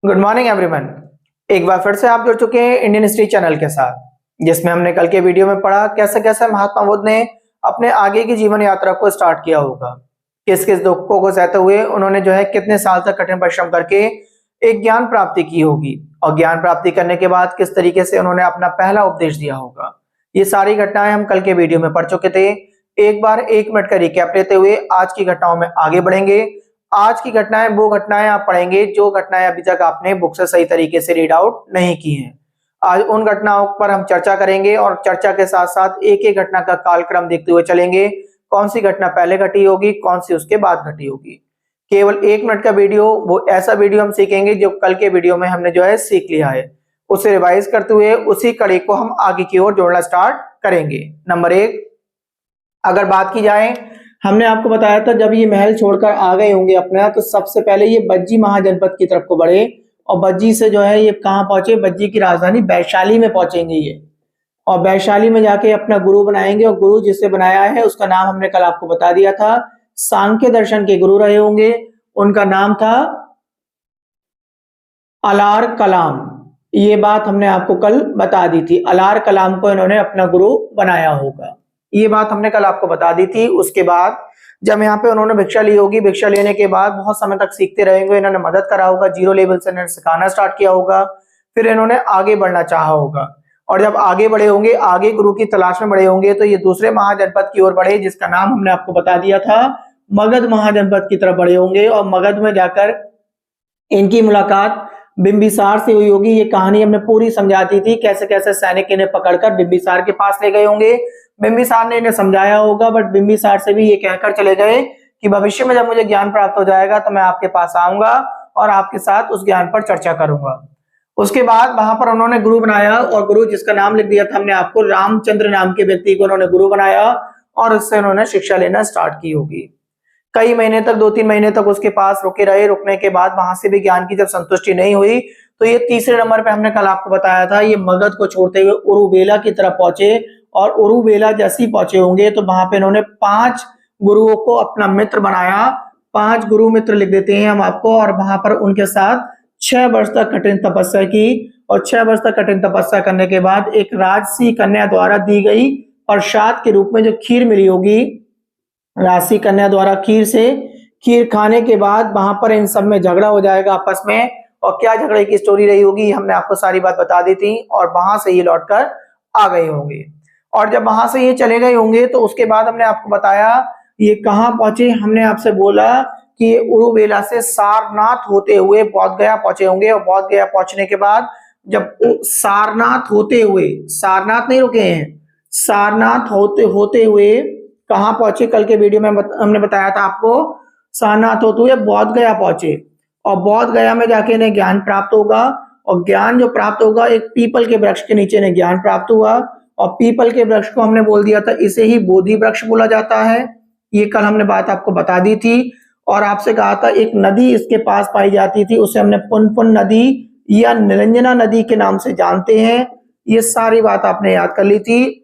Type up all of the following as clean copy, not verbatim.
Good morning everyone. एक बार फिर से आप जुड़ चुके हैं इंडियन हिस्ट्री चैनल के साथ, जिसमें हमने कल के वीडियो में पढ़ा कैसे कैसे महात्मा बुद्ध ने अपने आगे की जीवन यात्रा को स्टार्ट किया होगा, किस किस दुखों को सहते हुए उन्होंने कितने साल तक कठिन परिश्रम करके एक ज्ञान प्राप्ति की होगी, और ज्ञान प्राप्ति करने के बाद किस तरीके से उन्होंने अपना पहला उपदेश दिया होगा। ये सारी घटनाएं हम कल के वीडियो में पढ़ चुके थे। एक बार 1 मिनट का रिकैप लेते हुए आज की घटनाओं में आगे बढ़ेंगे। आज की घटनाएं वो घटनाएं आप पढ़ेंगे जो घटनाएं अभी तक आपने बुक से सही तरीके से रीड आउट नहीं की हैं। आज उन घटनाओं पर हम चर्चा करेंगे और चर्चा के साथ साथ एक एक घटना का कालक्रम देखते हुए चलेंगे। कौन सी घटना पहले घटी होगी, कौन सी उसके बाद घटी होगी। केवल 1 मिनट का वीडियो, वो ऐसा वीडियो हम सीखेंगे जो कल के वीडियो में हमने सीख लिया है, उसे रिवाइज करते हुए उसी कड़ी को हम आगे की ओर जोड़ना स्टार्ट करेंगे। नंबर 1, अगर बात की जाए, हमने आपको बताया था जब ये महल छोड़कर आ गए होंगे अपना, तो सबसे पहले ये बज्जी महाजनपद की तरफ को बढ़े और बज्जी से ये कहाँ पहुंचे, बज्जी की राजधानी वैशाली में पहुंचेंगे ये, और वैशाली में जाके अपना गुरु बनाएंगे। और गुरु जिससे बनाया है उसका नाम हमने कल आपको बता दिया था, सांख्य दर्शन के गुरु रहे होंगे, उनका नाम था अलार कलाम। ये बात हमने आपको कल बता दी थी, अलार कलाम को इन्होंने अपना गुरु बनाया होगा, ये बात हमने कल आपको बता दी थी। उसके बाद जब यहाँ पे उन्होंने भिक्षा ली होगी, भिक्षा लेने के बाद बहुत समय तक सीखते रहेंगे, इन्होंने मदद करा होगा, 0 लेवल से इन्होंने सिखाना स्टार्ट किया होगा, फिर इन्होंने आगे बढ़ना चाहा होगा, और जब आगे बढ़े होंगे, आगे गुरु की तलाश में बढ़े होंगे, तो ये दूसरे महाजनपद की ओर बढ़े जिसका नाम हमने आपको बता दिया था, मगध महाजनपद की तरफ बढ़े होंगे। और मगध में जाकर इनकी मुलाकात बिंबिसार से हुई होगी। ये कहानी हमने पूरी समझा दी थी, कैसे कैसे सैनिक इन्हें पकड़कर बिंबिसार के पास ले गए होंगे। बिंबिसार ने इन्हें समझाया होगा, बट बिंबिसार से भी ये कहकर चले गए कि भविष्य में जब मुझे ज्ञान प्राप्त हो जाएगा तो मैं आपके पास आऊंगा और आपके साथ उस ज्ञान पर चर्चा करूंगा। उसके बाद वहां पर उन्होंने गुरु बनाया, और गुरु जिसका नाम लिख दिया था हमने आपको, रामचंद्र नाम के व्यक्ति को उन्होंने गुरु बनाया, और उससे उन्होंने शिक्षा लेना स्टार्ट की होगी। कई महीने तक, 2-3 महीने तक उसके पास रुके रहे। रुकने के बाद वहां से भी ज्ञान की जब संतुष्टि नहीं हुई, तो ये तीसरे नंबर पे हमने कल आपको बताया था, ये मगध को छोड़ते हुए उरुवेला की तरफ पहुंचे, और उरुवेला जैसे ही पहुंचे होंगे तो वहां पे इन्होंने 5 गुरुओं को अपना मित्र बनाया। 5 गुरु मित्र लिख देते हैं हम आपको, और वहां पर उनके साथ 6 वर्ष तक कठिन तपस्या की, और 6 वर्ष तक कठिन तपस्या करने के बाद एक राजसी कन्या द्वारा दी गई प्रसाद के रूप में जो खीर मिली होगी, राशि कन्या द्वारा खीर खाने के बाद वहां पर इन सब में झगड़ा हो जाएगा आपस में। और क्या झगड़े की स्टोरी रही होगी हमने आपको सारी बात बता दी थी, और वहां से ये लौटकर आ गए होंगे। और जब वहां से ये चले गए होंगे तो उसके बाद हमने आपको बताया ये कहाँ पहुंचे। हमने आपसे बोला कि ये उरुवेला से सारनाथ होते हुए बौद्ध गया पहुंचे होंगे, और बौद्ध गया पहुंचने के बाद जब सारनाथ होते हुए, सारनाथ नहीं रुके हैं, सारनाथ होते हुए कहाँ पहुंचे, कल के वीडियो में हमने बताया था आपको, सारनाथ होते हुए बौद्ध गया पहुंचे, और बौद्ध गया में जाके इन्हें ज्ञान प्राप्त होगा। और ज्ञान जो प्राप्त होगा, एक पीपल के वृक्ष के नीचे इन्हें ज्ञान प्राप्त हुआ, और पीपल के वृक्ष को हमने बोल दिया था, इसे ही बोधि वृक्ष बोला जाता है। ये कल हमने बात आपको बता दी थी, और आपसे कहा था एक नदी इसके पास पाई जाती थी, उसे हमने पुनपुन नदी या निरंजना नदी के नाम से जानते हैं। ये सारी बात आपने याद कर ली थी।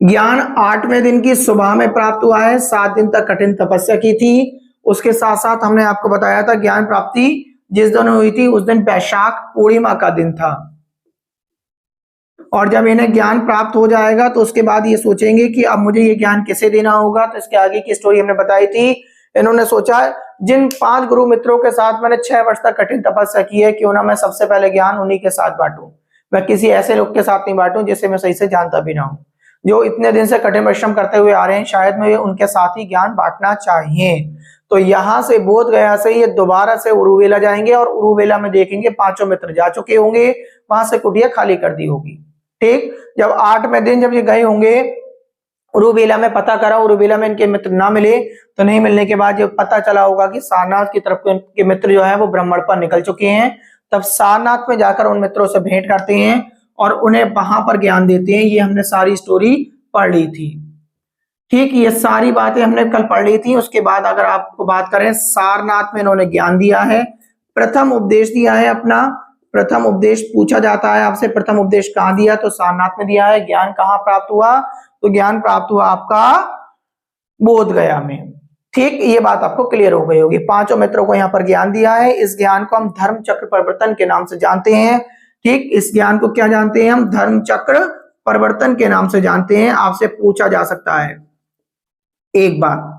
ज्ञान 8वें दिन की सुबह में प्राप्त हुआ है, 7 दिन तक कठिन तपस्या की थी। उसके साथ साथ हमने आपको बताया था ज्ञान प्राप्ति जिस दिन हुई थी उस दिन वैशाख पूर्णिमा का दिन था, और जब इन्हें ज्ञान प्राप्त हो जाएगा तो उसके बाद ये सोचेंगे कि अब मुझे ये ज्ञान किसे देना होगा। तो इसके आगे की स्टोरी हमने बताई थी। इन्होंने सोचा जिन 5 गुरु मित्रों के साथ मैंने 6 वर्ष तक कठिन तपस्या की है, क्यों ना मैं सबसे पहले ज्ञान उन्हीं के साथ बांटूं, मैं किसी ऐसे लोग के साथ नहीं बांटूं जिसे मैं सही से जानता भी ना हूं, जो इतने दिन से कठिन परिश्रम करते हुए आ रहे हैं, शायद मैं उनके साथ ही ज्ञान बांटना चाहिए। तो यहाँ से बोध गया से ये दोबारा से उरुवेला जाएंगे, और उरुवेला में देखेंगे 5 मित्र जा चुके होंगे, वहां से कुटिया खाली कर दी होगी। ठीक, जब 8वें दिन जब ये गए होंगे उरुवेला में, पता करा उरुवेला में इनके मित्र ना मिले, तो नहीं मिलने के बाद जब पता चला होगा कि सारनाथ की तरफ के मित्र वो ब्रह्मण पर निकल चुके हैं, तब सारनाथ में जाकर उन मित्रों से भेंट करते हैं और उन्हें वहां पर ज्ञान देते हैं। ये हमने सारी स्टोरी पढ़ ली थी। ठीक, ये सारी बातें हमने कल पढ़ ली थी। उसके बाद अगर आपको बात करें, सारनाथ में इन्होंने ज्ञान दिया है, प्रथम उपदेश दिया है अपना। प्रथम उपदेश पूछा जाता है आपसे, प्रथम उपदेश कहाँ दिया, तो सारनाथ में दिया है। ज्ञान कहाँ प्राप्त हुआ, तो ज्ञान प्राप्त हुआ आपका बोध गया में। ठीक, ये बात आपको क्लियर हो गई होगी। पांचों मित्रों को यहाँ पर ज्ञान दिया है। इस ज्ञान को हम धर्म चक्र परिवर्तन के नाम से जानते हैं। ठीक, इस ज्ञान को क्या जानते हैं हम? धर्म चक्र परिवर्तन के नाम से जानते हैं। आपसे पूछा जा सकता है एक बात।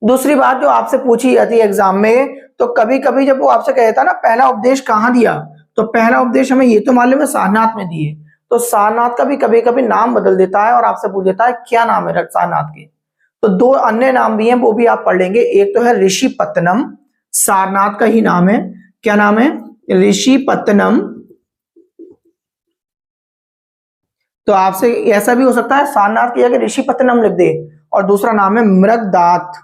दूसरी बात जो आपसे पूछी जाती है एग्जाम में, तो कभी कभी जब वो आपसे कहता ना पहला उपदेश कहाँ दिया, तो पहला उपदेश हमें ये तो मालूम है सारनाथ में दिए, तो सारनाथ का भी कभी कभी नाम बदल देता है और आपसे पूछ देता है क्या नाम है सारनाथ के। तो दो अन्य नाम भी हैं, वो भी आप पढ़ लेंगे। एक तो है ऋषिपत्तनम, सारनाथ का ही नाम है। क्या नाम है? ऋषिपत्तनम। तो आपसे ऐसा भी हो सकता है सारनाथ की जगह ऋषिपत्तनम लिख दे, और दूसरा नाम है मृगदात।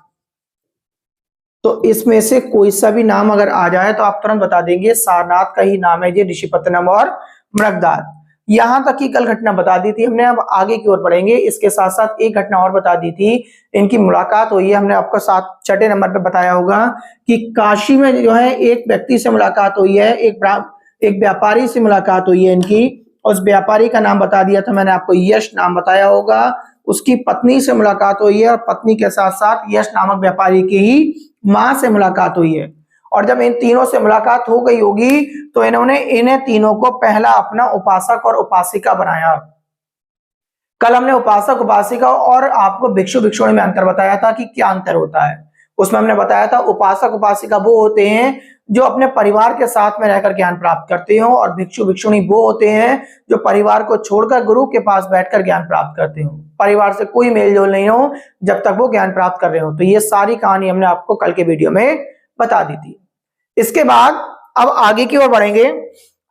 तो इसमें से कोई सा भी नाम अगर आ जाए तो आप तुरंत बता देंगे सारनाथ का ही नाम है ये ऋषिपत्तनम और मृगदात। यहां तक की कल घटना बता दी थी हमने, अब आगे की ओर बढ़ेंगे। इसके साथ साथ एक घटना और बता दी थी, इनकी मुलाकात हुई है। हमने आपको छठे नंबर पे बताया होगा कि काशी में जो है एक व्यक्ति से मुलाकात हुई है, एक व्यापारी से मुलाकात हुई है इनकी। उस व्यापारी का नाम बता दिया था मैंने आपको, यश नाम बताया होगा। उसकी पत्नी से मुलाकात हुई है, और पत्नी के साथ साथ यश नामक व्यापारी की ही मां से मुलाकात हुई है। और जब इन तीनों से मुलाकात हो गई होगी तो इन्होंने इन्हें तीनों को पहला अपना उपासक और उपासिका बनाया। कल हमने उपासक उपासिका और आपको भिक्षु भिक्षुणी में अंतर बताया था कि क्या अंतर होता है। उसमें हमने बताया था उपासक उपासिका वो होते हैं जो अपने परिवार के साथ में रहकर ज्ञान प्राप्त करते हो, और भिक्षु भिक्षुणी वो होते हैं जो परिवार को छोड़कर गुरु के पास बैठकर ज्ञान प्राप्त करते हो। परिवार से कोई मेल जोल नहीं हो जब तक वो ज्ञान प्राप्त कर रहे हो। तो ये सारी कहानी हमने आपको कल के वीडियो में बता दी थी। इसके बाद अब आगे की ओर बढ़ेंगे।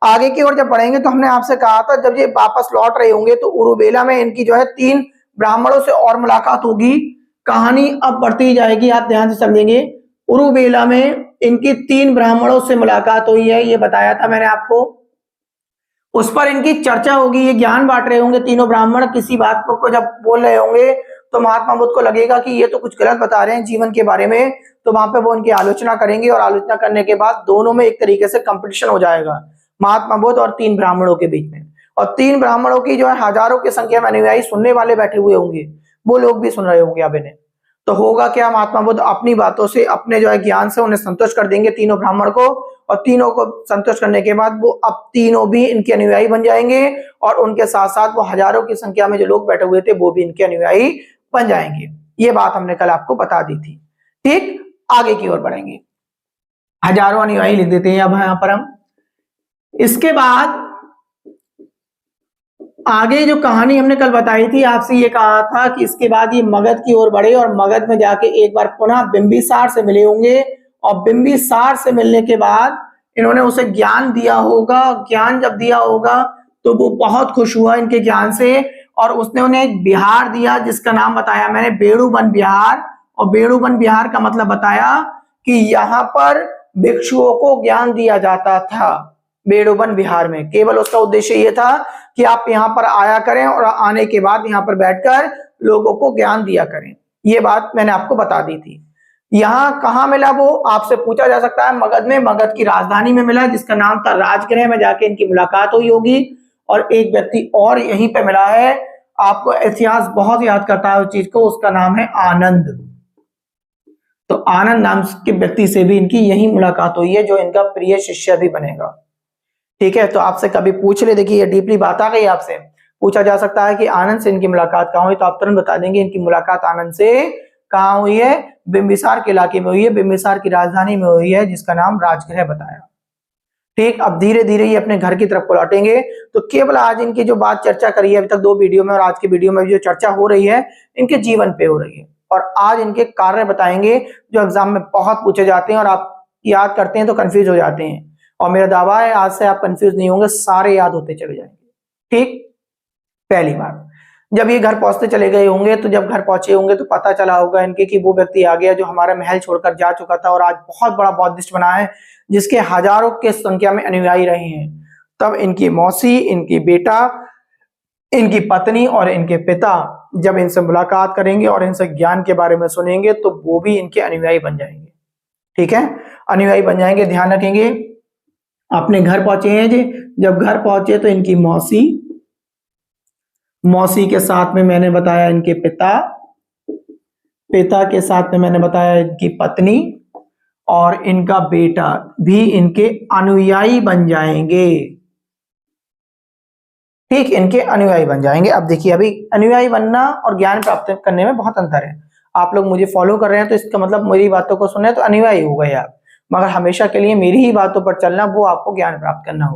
आगे की ओर जब बढ़ेंगे तो हमने आपसे कहा था जब ये वापस लौट रहे होंगे तो उरुबेला में इनकी जो है 3 ब्राह्मणों से और मुलाकात होगी। कहानी अब बढ़ती जाएगी, आप ध्यान से समझेंगे। उरुबेला में इनकी 3 ब्राह्मणों से मुलाकात हुई है, ये बताया था मैंने आपको। उस पर इनकी चर्चा होगी, ये ज्ञान बांट रहे होंगे तीनों ब्राह्मण। किसी बात को जब बोल रहे होंगे तो महात्मा बुद्ध को लगेगा कि ये तो कुछ गलत बता रहे हैं जीवन के बारे में, तो वहां पे वो उनकी आलोचना करेंगे, और आलोचना करने के बाद दोनों में एक तरीके से कंपटीशन हो जाएगा महात्मा बुद्ध और 3 ब्राह्मणों के बीच में। और 3 ब्राह्मणों की जो है हजारों की संख्या में अनुयायी सुनने वाले बैठे हुए होंगे, वो लोग भी सुन रहे होंगे अब इन्हें। तो होगा क्या, महात्मा बुद्ध अपनी बातों से, अपने जो है ज्ञान से उन्हें संतुष्ट कर देंगे तीनों ब्राह्मण को, और तीनों को संतुष्ट करने के बाद वो अब तीनों भी इनके अनुयायी बन जाएंगे, और उनके साथ साथ वो हजारों की संख्या में जो लोग बैठे हुए थे वो भी इनके अनुयायी बन जाएंगे। ये बात हमने कल आपको बता दी थी। ठीक, आगे की ओर बढ़ेंगे। हजारों अनुयायी लिख देते हैं अब यहाँ पर हम। इसके बाद आगे जो कहानी हमने कल बताई थी, आपसे ये कहा था कि इसके बाद ये मगध की ओर बढ़े, और मगध में जाके एक बार पुनः बिंबिसार से मिले होंगे, और बिंबिसार से मिलने के बाद इन्होंने उसे ज्ञान दिया होगा। ज्ञान जब दिया होगा तो वो बहुत खुश हुआ इनके ज्ञान से, और उसने उन्हें एक बिहार दिया जिसका नाम बताया मैंने बेड़ूबन बिहार। और बेड़ूबन बिहार का मतलब बताया कि यहाँ पर भिक्षुओं को ज्ञान दिया जाता था। बेड़ूबन बिहार में केवल उसका उद्देश्य ये था कि आप यहाँ पर आया करें, और आने के बाद यहाँ पर बैठकर लोगों को ज्ञान दिया करें। ये बात मैंने आपको बता दी थी। यहाँ कहाँ मिला वो आपसे पूछा जा सकता है। मगध में, मगध की राजधानी में मिला जिसका नाम था राजगृह में जाके इनकी मुलाकात हुई होगी। और एक व्यक्ति और यहीं पे मिला है, आपको इतिहास बहुत याद करता है उस चीज को, उसका नाम है आनंद। तो आनंद नाम के व्यक्ति से भी इनकी यही मुलाकात हुई है, जो इनका प्रिय शिष्य भी बनेगा। ठीक है, तो आपसे कभी पूछ ले, देखिए ये डीपली बात आ गई, आपसे पूछा जा सकता है कि आनंद से इनकी मुलाकात कहाँ हुई, तो आप तुरंत बता देंगे इनकी मुलाकात आनंद से कहाँ हुई है, बिंबिसार के इलाके में हुई है, बिंबिसार की राजधानी में हुई है जिसका नाम राजगृह बताया। ठीक, अब धीरे धीरे ये अपने घर की तरफ को लौटेंगे। तो केवल आज इनकी जो बात चर्चा करी है अभी तक 2 वीडियो में, और आज की वीडियो में जो चर्चा हो रही है इनके जीवन पे हो रही है, और आज इनके कार्य बताएंगे जो एग्जाम में बहुत पूछे जाते हैं, और आप याद करते हैं तो कंफ्यूज हो जाते हैं। और मेरा दावा है आज से आप कंफ्यूज नहीं होंगे, सारे याद होते चले जाएंगे। ठीक, पहली बार जब ये घर पहुंचते चले गए होंगे, तो जब घर पहुंचे होंगे तो पता चला होगा इनके कि वो व्यक्ति आ गया जो हमारा महल छोड़कर जा चुका था, और आज बहुत बड़ा बौद्धिस्ट बना है जिसके हजारों के संख्या में अनुयायी रहे हैं। तब इनकी मौसी, इनकी बेटा, इनकी पत्नी और इनके पिता जब इनसे मुलाकात करेंगे और इनसे ज्ञान के बारे में सुनेंगे तो वो भी इनके अनुयायी बन जाएंगे। ठीक है, अनुयायी बन जाएंगे। ध्यान रखेंगे, अपने घर पहुंचे हैं जी। जब घर पहुंचे तो इनकी मौसी के साथ में मैंने बताया इनके पिता, पिता के साथ में मैंने बताया इनकी पत्नी और इनका बेटा भी इनके अनुयायी बन जाएंगे। ठीक, इनके अनुयायी बन जाएंगे। अब देखिए, अभी अनुयायी बनना और ज्ञान प्राप्त करने में बहुत अंतर है। आप लोग मुझे फॉलो कर रहे हैं तो इसका मतलब मेरी बातों को सुने तो अनुयायी हो गए आप, मगर हमेशा के लिए मेरी ही बातों पर चलना, वो आपको ज्ञान प्राप्त करना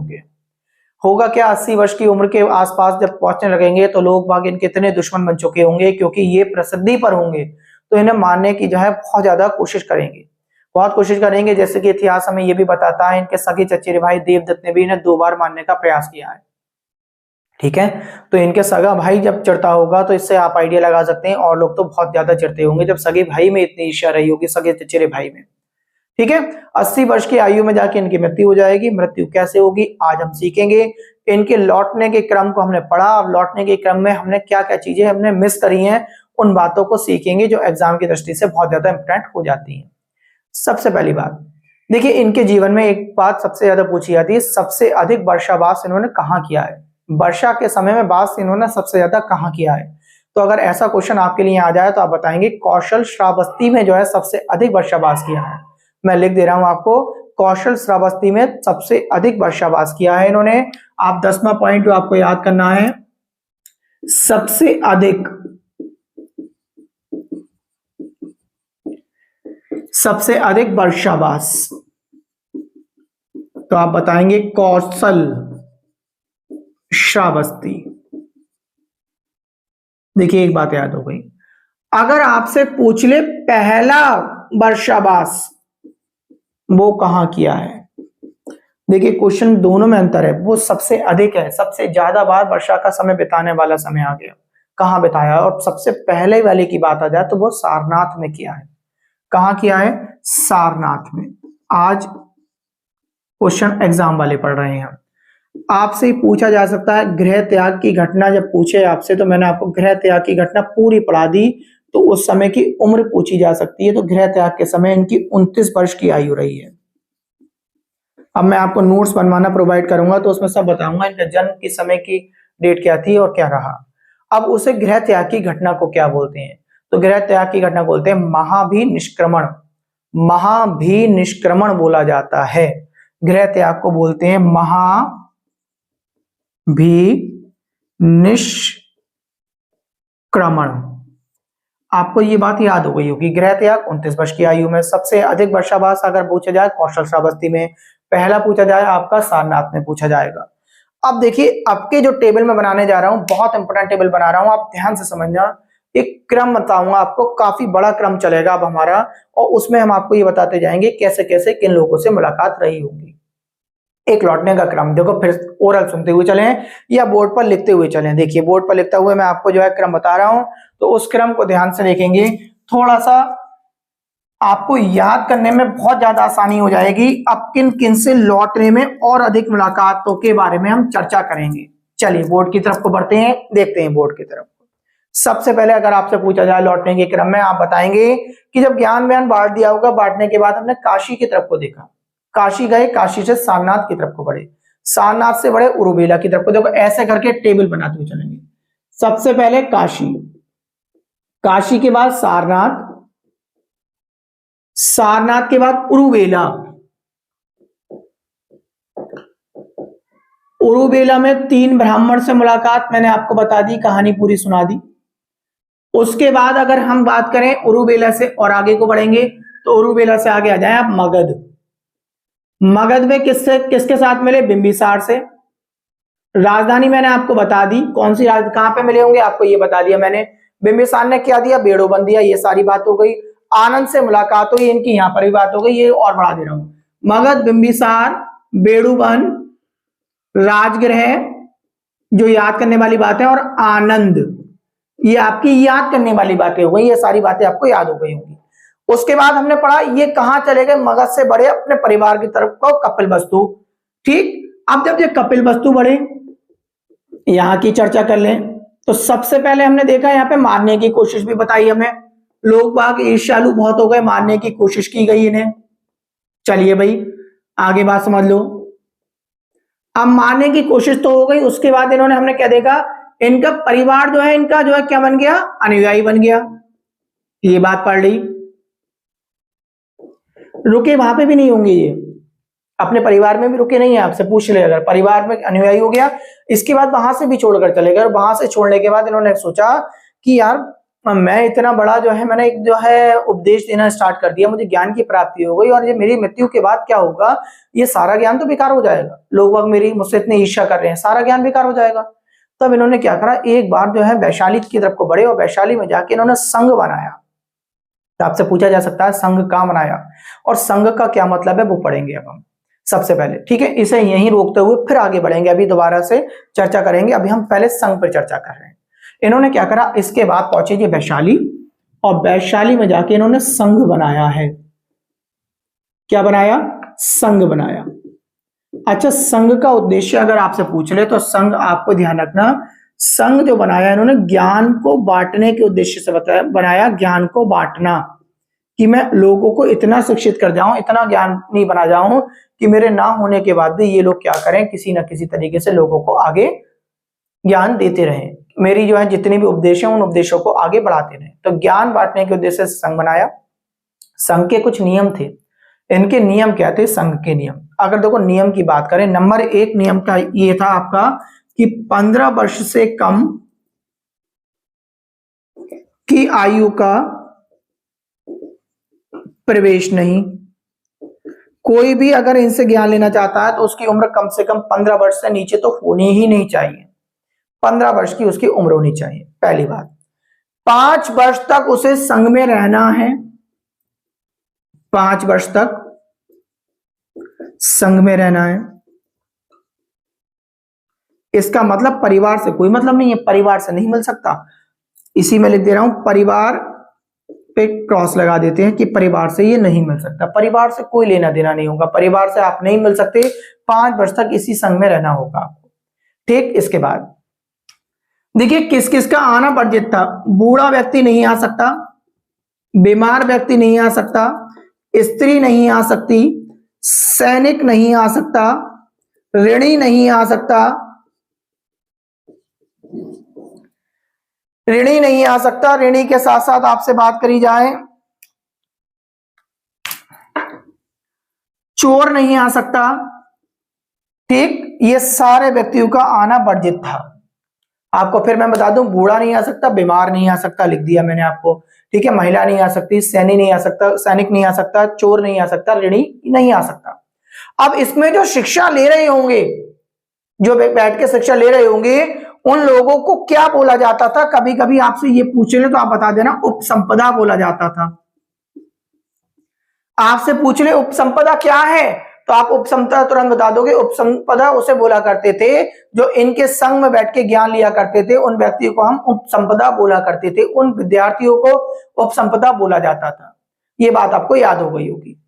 होगा क्या 80 वर्ष की उम्र के आसपास जब पहुंचने लगेंगे तो लोग बाग इनके इतने दुश्मन बन चुके होंगे, क्योंकि ये प्रसिद्धि पर होंगे, तो इन्हें मारने की जो है बहुत ज्यादा कोशिश करेंगे, बहुत कोशिश करेंगे। जैसे कि इतिहास हमें ये भी बताता है, इनके सगे चचेरे भाई देवदत्त ने भी इन्हें 2 बार मारने का प्रयास किया है। ठीक है, तो इनके सगा भाई जब चिढ़ता होगा तो इससे आप आइडिया लगा सकते हैं, और लोग तो बहुत ज्यादा चिढ़ते होंगे जब सगे भाई में इतनी ईर्ष्या रही होगी, सगे चचेरे भाई में। ठीक है, 80 वर्ष की आयु में जाके इनकी मृत्यु हो जाएगी। मृत्यु कैसे होगी आज हम सीखेंगे। इनके लौटने के क्रम को हमने पढ़ा, अब लौटने के क्रम में हमने क्या क्या चीजें हमने मिस करी हैं, उन बातों को सीखेंगे जो एग्जाम की दृष्टि से बहुत ज्यादा इंपोर्टेंट हो जाती है। सबसे पहली बात देखिए, इनके जीवन में एक बात सबसे ज्यादा पूछी जाती है, सबसे अधिक वर्षावास इन्होंने कहाँ किया है, वर्षा के समय में वास इन्होंने सबसे ज्यादा कहाँ किया है। तो अगर ऐसा क्वेश्चन आपके लिए आ जाए तो आप बताएंगे कौशल श्रावस्ती में जो है सबसे अधिक वर्षावास किया है। मैं लिख दे रहा हूं आपको, कौशल श्रावस्ती में सबसे अधिक वर्षावास किया है इन्होंने। आप 10वां पॉइंट जो आपको याद करना है, सबसे अधिक वर्षावास, तो आप बताएंगे कौशल श्रावस्ती। देखिए एक बात याद हो गई, अगर आपसे पूछ ले पहला वर्षावास वो कहां किया है, देखिए क्वेश्चन दोनों में अंतर है, वो सबसे अधिक है, सबसे ज्यादा बार वर्षा का समय बिताने वाला समय आ गया, कहां बिताया, और सबसे पहले वाले की बात आ जाए तो वो सारनाथ में किया है। कहां किया है, सारनाथ में। आज क्वेश्चन एग्जाम वाले पढ़ रहे हैं, आपसे पूछा जा सकता है गृह त्याग की घटना, जब पूछे आपसे तो मैंने आपको गृह त्याग की घटना पूरी पढ़ा दी, तो उस समय की उम्र पूछी जा सकती है, तो गृह त्याग के समय इनकी 29 वर्ष की आयु रही है। अब मैं आपको नोट्स बनवाना प्रोवाइड करूंगा तो उसमें सब बताऊंगा इनके जन्म के समय की डेट क्या थी और क्या रहा। अब उसे गृह त्याग की घटना को क्या बोलते हैं, तो गृह त्याग की घटना बोलते हैं महाभिनिष्क्रमण, महाभिनिष्क्रमण बोला जाता है। गृह त्याग को बोलते हैं महाभिनिष्क्रमण। आपको ये बात याद हो गई होगी, गृह त्याग 29 वर्ष की आयु में। सबसे अधिक वर्षावास अगर पूछा जाए कौशल श्रावस्ती में, पहला पूछा जाए आपका सारनाथ में पूछा जाएगा। अब देखिए आपके जो टेबल में बनाने जा रहा हूं, बहुत इंपोर्टेंट टेबल बना रहा हूं, आप ध्यान से समझना। एक क्रम बताऊंगा आपको, काफी बड़ा क्रम चलेगा अब हमारा, और उसमें हम आपको ये बताते जाएंगे कैसे कैसे किन लोगों से मुलाकात रही होगी। एक लौटने का क्रम देखो, फिर ओरल सुनते हुए चलें या बोर्ड पर लिखते हुए चलें। देखिए बोर्ड पर लिखते हुए मैं आपको जो है क्रम बता रहा हूं, तो उस क्रम को ध्यान से देखेंगे, थोड़ा सा आपको याद करने में बहुत ज्यादा आसानी हो जाएगी। अब किन किन से लौटने में और अधिक मुलाकातों के बारे में हम चर्चा करेंगे। चलिए बोर्ड की तरफ को बढ़ते हैं, देखते हैं बोर्ड की तरफ। सबसे पहले अगर आपसे पूछा जाए लौटने के क्रम में, आप बताएंगे कि जब ज्ञान बयान बांट दिया होगा, बांटने के बाद हमने काशी की तरफ को देखा, काशी गए, काशी से सारनाथ की तरफ को बढ़े, सारनाथ से बढ़े उरुबेला की तरफ को। देखो ऐसे करके टेबल बनाते हुए चलेंगे। सबसे पहले काशी, काशी के बाद सारनाथ, सारनाथ के बाद उरुबेला, उरुबेला में 3 ब्राह्मण से मुलाकात मैंने आपको बता दी, कहानी पूरी सुना दी। उसके बाद अगर हम बात करें उरुबेला से और आगे को बढ़ेंगे, तो उरुबेला से आगे आ जाए आप मगध। मगध में किससे किसके साथ मिले, बिंबिसार से। राजधानी मैंने आपको बता दी, कौन सी कहां पे मिले होंगे आपको ये बता दिया मैंने। बिंबिसार ने क्या दिया, बेड़ो बन दिया, ये सारी बात हो गई। आनंद से मुलाकात हुई, इनकी यहां पर भी बात हो गई, ये और बढ़ा दे रहा हूं। मगध, बिंबिसार, बेड़ूबन, राजगृह जो याद करने वाली बात है, और आनंद, ये आपकी याद करने वाली बातें हो गई, ये सारी बातें आपको याद हो गई होंगी। उसके बाद हमने पढ़ा ये कहां चले गए, मगध से बढ़े अपने परिवार की तरफ को, कपिलवस्तु। ठीक, अब जब ये कपिलवस्तु बढ़े, यहां की चर्चा कर लें, तो सबसे पहले हमने देखा यहां पे मारने की कोशिश भी बताई हमें, लोग बाग ईर्ष्यालु बहुत हो गए, मारने की कोशिश की गई इन्हें। चलिए भाई आगे बात समझ लो। अब मारने की कोशिश तो हो गई, उसके बाद इन्होंने हमने क्या देखा, इनका परिवार जो है, इनका जो है क्या बन गया, अनुयायी बन गया। ये बात पढ़ ली। रुके वहां पे भी नहीं होंगे, ये अपने परिवार में भी रुके नहीं है। आपसे पूछ ले, अगर परिवार में अनुयायी हो गया, इसके बाद वहां से भी छोड़कर चले गए, और वहां से छोड़ने के बाद इन्होंने सोचा कि यार मैं इतना बड़ा जो है, मैंने एक जो है उपदेश देना स्टार्ट कर दिया, मुझे ज्ञान की प्राप्ति हो गई, और ये मेरी मृत्यु के बाद क्या होगा, ये सारा ज्ञान तो बेकार हो जाएगा, लोग बाग मेरी मुझसे इतनी ईर्ष्या कर रहे हैं, सारा ज्ञान बेकार हो जाएगा। तब इन्होंने क्या करा, एक बार जो है वैशाली की तरफ को बढ़े, और वैशाली में जाके इन्होंने संघ बनाया। तो आपसे पूछा जा सकता है संघ कहाँ बनाया, और संघ का क्या मतलब है, वो पढ़ेंगे अब हम सबसे पहले, ठीक है। इसे यहीं रोकते हुए फिर आगे बढ़ेंगे, अभी दोबारा से चर्चा करेंगे, अभी हम पहले संघ पर चर्चा कर रहे हैं। इन्होंने क्या करा, इसके बाद पहुंचे जी वैशाली, और वैशाली में जाके इन्होंने संघ बनाया है। क्या बनाया, संघ बनाया। अच्छा, संघ का उद्देश्य अगर आपसे पूछ ले तो संघ, आपको ध्यान रखना, संघ जो बनाया इन्होंने ज्ञान को बांटने के उद्देश्य से बनाया, ज्ञान को बांटना, कि मैं लोगों को इतना शिक्षित कर जाऊं, इतना ज्ञानी बना जाऊं कि मेरे ना होने के बाद भी ये लोग क्या करें, किसी ना किसी तरीके से लोगों को आगे ज्ञान देते रहें, मेरी जो है जितने भी उपदेश हैं उन उपदेशों को आगे बढ़ाते रहें। तो ज्ञान बांटने के उद्देश्य से संघ बनाया। संघ के कुछ नियम थे, इनके नियम क्या थे, संघ के नियम। अगर देखो नियम की बात करें, नंबर 1 नियम का ये था आपका कि 15 वर्ष से कम की आयु का प्रवेश नहीं। कोई भी अगर इनसे ज्ञान लेना चाहता है तो उसकी उम्र कम से कम 15 वर्ष से नीचे तो होनी ही नहीं चाहिए, 15 वर्ष की उसकी उम्र होनी चाहिए, पहली बात। 5 वर्ष तक उसे संघ में रहना है, 5 वर्ष तक संघ में रहना है। इसका मतलब परिवार से कोई मतलब नहीं है, परिवार से नहीं मिल सकता, इसी में लिख दे रहा हूं, परिवार पे क्रॉस लगा देते हैं कि परिवार से ये नहीं मिल सकता, परिवार से कोई लेना देना नहीं होगा, परिवार से आप नहीं मिल सकते, 5 वर्ष तक इसी संघ में रहना होगा आपको, ठीक। इसके बाद देखिए किस किस का आना वर्जित था, बूढ़ा व्यक्ति नहीं आ सकता, बीमार व्यक्ति नहीं आ सकता, स्त्री नहीं आ सकती, सैनिक नहीं आ सकता, ऋणी नहीं आ सकता, ऋणी नहीं आ सकता, ऋणी के साथ साथ आपसे बात करी जाए, चोर नहीं आ सकता, ठीक। ये सारे व्यक्तियों का आना वर्जित था। आपको फिर मैं बता दूं, बूढ़ा नहीं आ सकता, बीमार नहीं आ सकता, लिख दिया मैंने आपको, ठीक है। महिला नहीं आ सकती, सैनिक नहीं आ सकता, सैनिक नहीं आ सकता, चोर नहीं आ सकता, ऋणी नहीं आ सकता। अब इसमें जो शिक्षा ले रहे होंगे, जो बैठ के शिक्षा ले रहे होंगे, उन लोगों को क्या बोला जाता था, कभी कभी आपसे ये पूछ ले तो आप बता देना, उपसंपदा बोला जाता था। आपसे पूछ ले उपसंपदा क्या है, तो आप उपसंपदा तुरंत बता दोगे। उपसंपदा उसे बोला करते थे जो इनके संग में बैठ के ज्ञान लिया करते थे, उन व्यक्तियों को हम उपसंपदा बोला करते थे, उन विद्यार्थियों को उपसंपदा बोला जाता था। ये बात आपको याद हो गई होगी।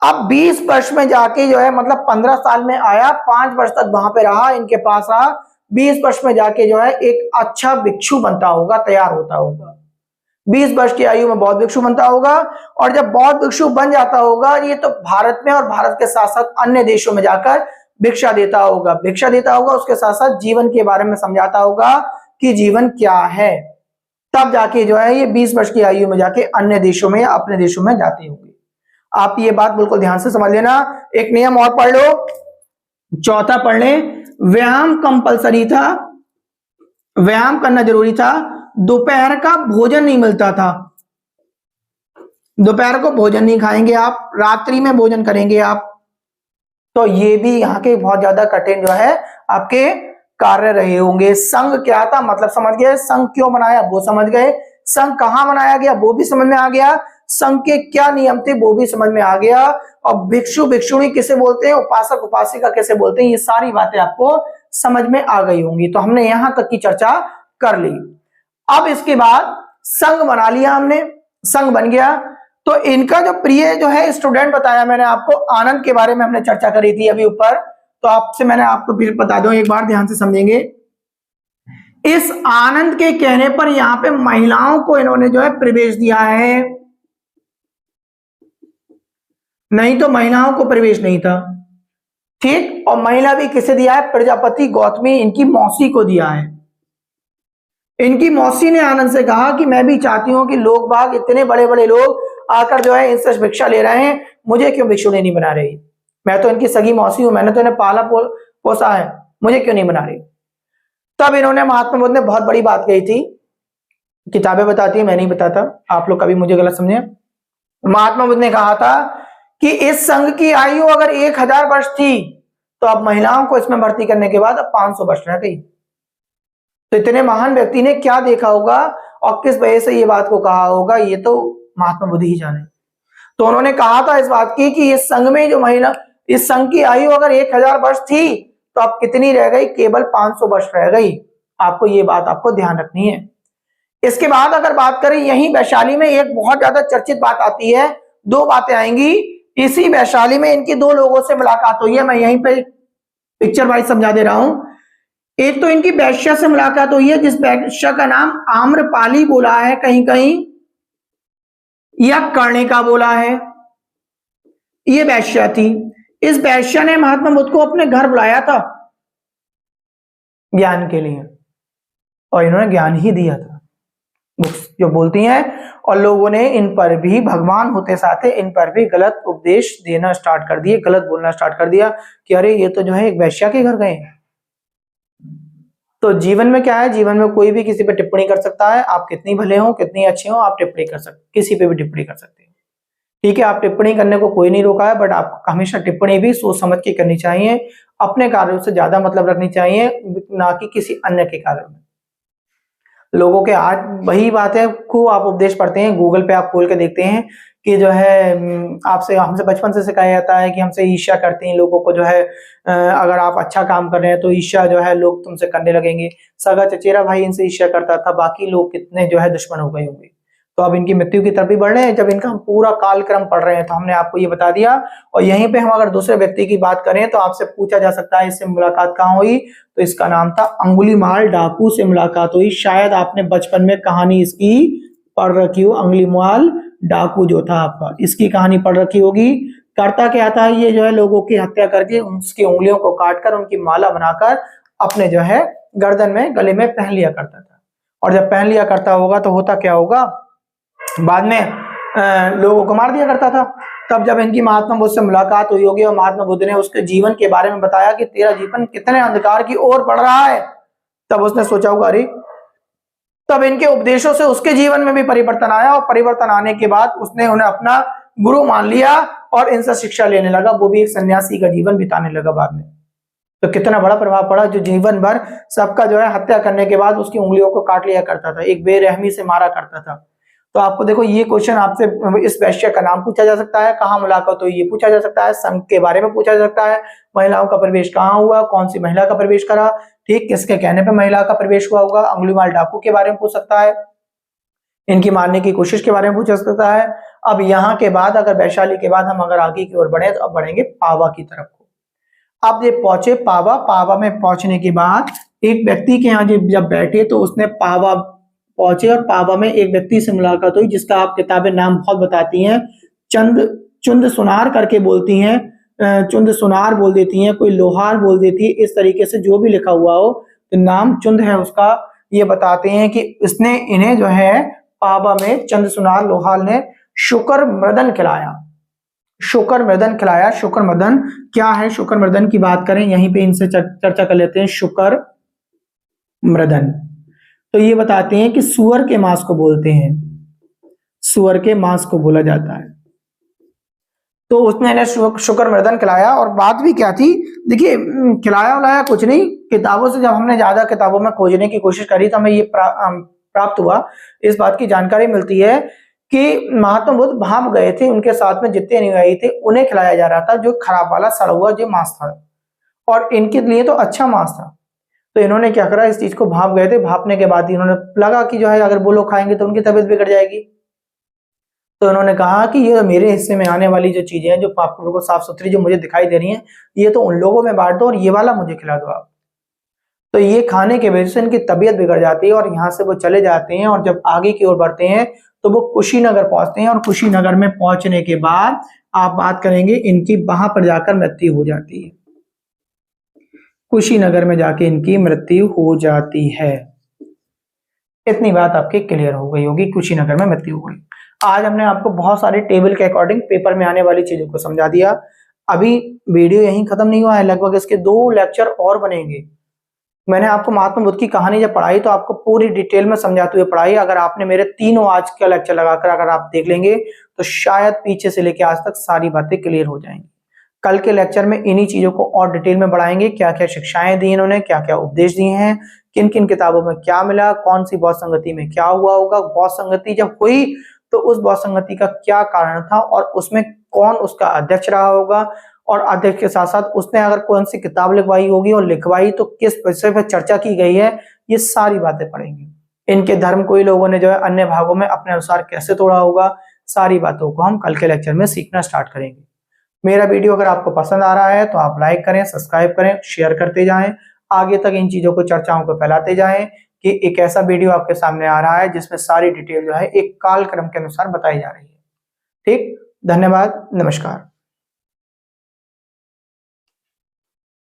अब 20 वर्ष में जाके जो है, मतलब 15 साल में आया, 5 वर्ष तक वहां पे रहा, इनके पास रहा, 20 वर्ष में जाके जो है एक अच्छा भिक्षु बनता होगा, तैयार होता होगा, 20 वर्ष की आयु में बौद्ध भिक्षु बनता होगा। और जब बौद्ध भिक्षु बन जाता होगा, ये तो भारत में और भारत के साथ साथ अन्य देशों में जाकर भिक्षा देता होगा, भिक्षा देता होगा, उसके साथ साथ जीवन के बारे में समझाता होगा कि जीवन क्या है। तब जाके जो है ये 20 वर्ष की आयु में जाके अन्य देशों में या अपने देशों में जाते होंगे। आप ये बात बिल्कुल ध्यान से समझ लेना। एक नियम और पढ़ लो, चौथा पढ़ ले, व्यायाम कंपलसरी था, व्यायाम करना जरूरी था, दोपहर का भोजन नहीं मिलता था, दोपहर को भोजन नहीं खाएंगे आप, रात्रि में भोजन करेंगे आप। तो ये भी यहाँ के बहुत ज्यादा कठिन जो है आपके कार्य रहे होंगे। संघ क्या था, मतलब समझ गए, संघ क्यों बनाया वो समझ गए, संघ कहाँ बनाया गया वो भी समझ में आ गया, संघ के क्या नियम थे वो भी समझ में आ गया, और भिक्षु भिक्षुणी किसे बोलते हैं, उपासक उपासिका कैसे बोलते हैं, ये सारी बातें आपको समझ में आ गई होंगी। तो हमने यहां तक की चर्चा कर ली। अब इसके बाद संघ बना लिया हमने, संघ बन गया, तो इनका जो प्रिय जो है स्टूडेंट बताया मैंने आपको, आनंद के बारे में हमने चर्चा करी थी अभी ऊपर, तो आपसे मैंने आपको फिर बता दूं, एक बार ध्यान से समझेंगे। इस आनंद के कहने पर यहां पे महिलाओं को इन्होंने जो है प्रवेश दिया है, नहीं तो महिलाओं को प्रवेश नहीं था, ठीक। और महिला भी किसे दिया है, प्रजापति गौतमी इनकी मौसी को दिया है। इनकी मौसी ने आनंद से कहा कि मैं भी चाहती हूँ कि लोग बाग इतने बड़े बड़े लोग आकर जो है इनसे भिक्षा ले रहे हैं, मुझे क्यों भिक्षुणी नहीं बना रही? मैं तो इनकी सगी मौसी हूँ, मैंने तो इन्हें पाला पोसा है, मुझे क्यों नहीं बना रही? तब इन्होंने, महात्मा बुद्ध ने बहुत बड़ी बात कही थी, किताबें बताती है, मैं नहीं बताता, आप लोग कभी मुझे गलत समझे। महात्मा बुद्ध ने कहा था कि इस संघ की आयु अगर 1000 वर्ष थी तो अब महिलाओं को इसमें भर्ती करने के बाद अब 500 वर्ष रह गई। तो इतने महान व्यक्ति ने क्या देखा होगा और किस वजह से ये बात को कहा होगा, ये तो महात्मा बुद्ध ही जाने। तो उन्होंने कहा था इस बात की कि इस संघ में जो महिला, इस संघ की आयु अगर 1000 वर्ष थी तो अब कितनी रह गई? केवल 500 वर्ष रह गई। आपको ये बात आपको ध्यान रखनी है। इसके बाद अगर बात करें, यही वैशाली में एक बहुत ज्यादा चर्चित बात आती है, दो बातें आएंगी। इसी वैशाली में इनकी दो लोगों से मुलाकात हुई है, मैं यहीं पे पिक्चर वाइज समझा दे रहा हूं। एक तो इनकी वैश्या से मुलाकात हुई है, जिस वैश्या का नाम आम्रपाली बोला है कहीं कहीं, या कर्णिका बोला है, ये वैश्या थी। इस वैश्या ने महात्मा बुद्ध को अपने घर बुलाया था ज्ञान के लिए, और इन्होंने ज्ञान ही दिया था। बुक्स जो बोलती हैं, और लोगों ने इन पर भी, भगवान होते साथे इन पर भी गलत उपदेश देना स्टार्ट कर दिए, गलत बोलना स्टार्ट कर दिया कि अरे ये तो जो है एक वैश्या के घर गए। तो जीवन में क्या है, जीवन में कोई भी किसी पे टिप्पणी कर सकता है, आप कितनी भले हो कितनी अच्छे हो, आप टिप्पणी कर सकते, किसी पे भी टिप्पणी कर सकते हैं, ठीक है। आप टिप्पणी करने को कोई नहीं रोका है, बट आप हमेशा टिप्पणी भी सोच समझ के करनी चाहिए, अपने कार्यों से ज्यादा मतलब रखनी चाहिए, ना कि किसी अन्य के कार्यों में। लोगों के आज वही बात है, खूब आप उपदेश पढ़ते हैं, गूगल पे आप खोल के देखते हैं कि जो है आपसे, हमसे बचपन से सिखाया जाता है कि हमसे ईर्ष्या करते हैं लोगों को, जो है अगर आप अच्छा काम कर रहे हैं तो ईर्ष्या जो है लोग तुमसे करने लगेंगे। सगा चचेरा भाई इनसे ईर्ष्या करता था, बाकी लोग कितने जो है दुश्मन हो गए होंगे। तो अब इनकी मृत्यु की तरफ भी बढ़ रहे हैं। जब इनका हम पूरा कालक्रम पढ़ रहे हैं तो हमने आपको ये बता दिया। और यहीं पे हम अगर दूसरे व्यक्ति की बात करें तो आपसे पूछा जा सकता है इससे मुलाकात कहाँ हुई, तो इसका नाम था अंगुलीमाल डाकू से मुलाकात हुई। शायद आपने बचपन में कहानी इसकी पढ़ रखी हो, अंगुलीमाल डाकू जो था आपका, इसकी कहानी पढ़ रखी होगी। करता क्या था, ये जो है लोगों की हत्या करके उसकी उंगलियों को काटकर उनकी माला बनाकर अपने जो है गर्दन में, गले में पहन लिया करता था। और जब पहन लिया करता होगा तो होता क्या होगा, बाद में लोगों को मार दिया करता था। तब जब इनकी महात्मा बुद्ध से मुलाकात हुई होगी और महात्मा बुद्ध ने उसके जीवन के बारे में बताया कि तेरा जीवन कितने अंधकार की ओर बढ़ रहा है, तब उसने सोचा होगा अरे, तब इनके उपदेशों से उसके जीवन में भी परिवर्तन आया, और परिवर्तन आने के बाद उसने उन्हें अपना गुरु मान लिया और इनसे शिक्षा लेने लगा। वो भी एक सन्यासी का जीवन बिताने लगा बाद में। तो कितना बड़ा प्रभाव पड़ा, जो जीवन भर सबका जो है हत्या करने के बाद उसकी उंगलियों को काट लिया करता था, एक बेरहमी से मारा करता था। तो आपको देखो ये क्वेश्चन आपसे, इस वैश्य का नाम पूछा जा सकता है, कहाँ मुलाकात हुई ये पूछा जा सकता है, संघ के बारे में पूछा जा सकता है, महिलाओं का प्रवेश कहाँ हुआ, कौन सी महिला का प्रवेश करा, ठीक, किसके कहने पे महिला का प्रवेश हुआ होगा, अंगुलीमाल डाकू के बारे में पूछ सकता है, इनकी मारने की कोशिश के बारे में पूछ सकता है। अब यहाँ के बाद अगर वैशाली के बाद हम अगर आगे की ओर बढ़े तो अब बढ़ेंगे पावा की तरफ को। अब ये पहुंचे पावा। पावा में पहुंचने के बाद एक व्यक्ति के यहाँ जब बैठे तो उसने पावा पहुंचे, और पावा में एक व्यक्ति से मुलाकात हुई जिसका आप किताबें नाम बहुत बताती हैं, चुंद सुनार करके बोलती हैं, चुंद सुनार बोल देती हैं, कोई लोहार बोल देती है, इस तरीके से जो भी लिखा हुआ हो तो नाम चुंद है उसका। ये बताते हैं कि इसने इन्हें जो है पावा में चंद सुनार लोहार ने शुकर मृदन खिलाया। शुकर मृदन खिलाया। शुकर मृदन क्या है, शुकर मृदन की बात करें यहीं पे इनसे चर्चा कर लेते हैं। शुकर मृदन तो ये बताते हैं कि सुअर के मांस को बोलते हैं, सुअर के मांस को बोला जाता है। तो उसने इन्हें शुकर मृदन खिलाया। और बात भी क्या थी, देखिए खिलाया उलाया कुछ नहीं, किताबों से जब हमने ज्यादा किताबों में खोजने की कोशिश करी तो हमें ये प्राप्त हुआ, इस बात की जानकारी मिलती है कि महात्मा बुद्ध भाप गए थे, उनके साथ में जितने अनुयायी थे उन्हें खिलाया जा रहा था जो खराब वाला सड़ा हुआ जो मांस था, और इनके लिए तो अच्छा मांस था। तो इन्होंने क्या करा, इस चीज को भाप गए थे, भापने के बाद इन्होंने लगा कि जो है अगर वो लोग खाएंगे तो उनकी तबीयत बिगड़ जाएगी। तो इन्होंने कहा कि ये मेरे हिस्से में आने वाली जो चीजें हैं, जो आपको को साफ सुथरी जो मुझे दिखाई दे रही हैं, ये तो उन लोगों में बांट दो और ये वाला मुझे खिला दो आप। तो ये खाने के वजह से इनकी तबीयत बिगड़ जाती है और यहाँ से वो चले जाते हैं। और जब आगे की ओर बढ़ते हैं तो वो कुशीनगर पहुंचते हैं, और कुशीनगर में पहुंचने के बाद आप बात करेंगे इनकी वहां पर जाकर मृत्यु हो जाती है। कुशीनगर में जाके इनकी मृत्यु हो जाती है। इतनी बात आपकी क्लियर हो गई होगी। कुशीनगर में मृत्यु हो गई। आज हमने आपको बहुत सारे टेबल के अकॉर्डिंग पेपर में आने वाली चीजों को समझा दिया। अभी वीडियो यहीं खत्म नहीं हुआ है, लगभग इसके 2 लेक्चर और बनेंगे। मैंने आपको महात्मा बुद्ध की कहानी जब पढ़ाई तो आपको पूरी डिटेल में समझाते हुए पढ़ाई। अगर आपने मेरे तीनों आज का लेक्चर लगाकर अगर आप देख लेंगे तो शायद पीछे से लेकर आज तक सारी बातें क्लियर हो जाएंगी। कल के लेक्चर में इन्हीं चीजों को और डिटेल में बढ़ाएंगे, क्या क्या शिक्षाएं दी इन्होंने, क्या क्या उपदेश दिए हैं, किन किन किताबों में क्या मिला, कौन सी बौद्ध संगति में क्या हुआ होगा, बौद्ध संगति जब हुई तो उस बौद्ध संगति का क्या कारण था और उसमें कौन उसका अध्यक्ष रहा होगा, और अध्यक्ष के साथ साथ उसने अगर कौन सी किताब लिखवाई होगी और लिखवाई तो किस विषय पर चर्चा की गई है, ये सारी बातें पढ़ेंगे। इनके धर्म को ही लोगों ने जो है अन्य भागों में अपने अनुसार कैसे तोड़ा होगा, सारी बातों को हम कल के लेक्चर में सीखना स्टार्ट करेंगे। मेरा वीडियो अगर आपको पसंद आ रहा है तो आप लाइक करें, सब्सक्राइब करें, शेयर करते जाएं, आगे तक इन चीजों को, चर्चाओं को फैलाते जाएं कि एक ऐसा वीडियो आपके सामने आ रहा है जिसमें सारी डिटेल जो है एक कालक्रम के अनुसार बताई जा रही है। ठीक, धन्यवाद, नमस्कार।